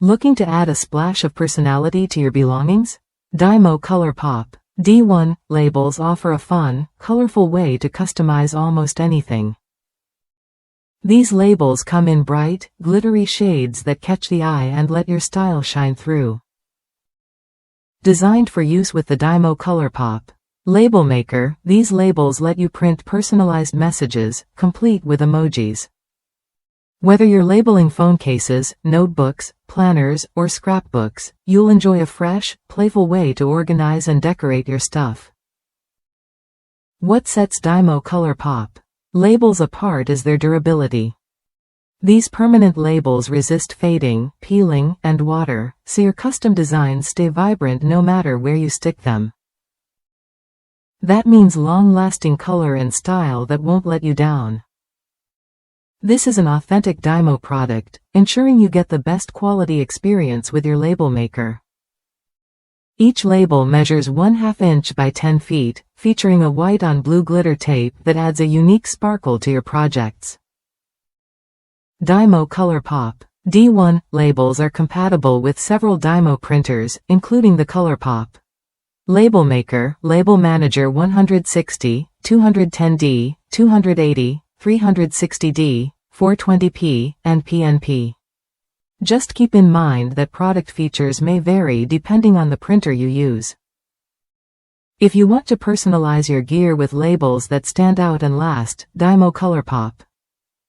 Looking to add a splash of personality to your belongings? DYMO COLORPOP D1 labels offer a fun, colorful way to customize almost anything. These labels come in bright, glittery shades that catch the eye and let your style shine through. Designed for use with the DYMO COLORPOP Label Maker, these labels let you print personalized messages, complete with emojis. Whether you're labeling phone cases, notebooks, planners, or scrapbooks, you'll enjoy a fresh, playful way to organize and decorate your stuff. What sets DYMO COLORPOP labels apart is their durability. These permanent labels resist fading, peeling, and water, so your custom designs stay vibrant no matter where you stick them. That means long-lasting color and style that won't let you down. This is an authentic DYMO product, ensuring you get the best quality experience with your label maker. Each label measures 1/2 inch by 10 feet, featuring a white on blue glitter tape that adds a unique sparkle to your projects. DYMO COLORPOP D1 labels are compatible with several DYMO printers, including the COLORPOP Label Maker, Label Manager 160, 210D, 280, 360D, 420p, and PNP. Just keep in mind that product features may vary depending on the printer you use. If you want to personalize your gear with labels that stand out and last, DYMO COLORPOP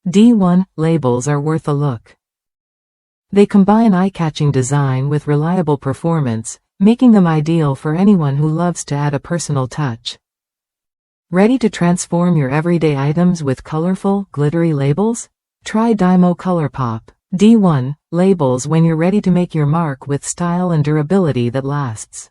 D1 labels are worth a look. They combine eye-catching design with reliable performance, making them ideal for anyone who loves to add a personal touch. Ready to transform your everyday items with colorful, glittery labels? Try DYMO COLORPOP D1 labels when you're ready to make your mark with style and durability that lasts.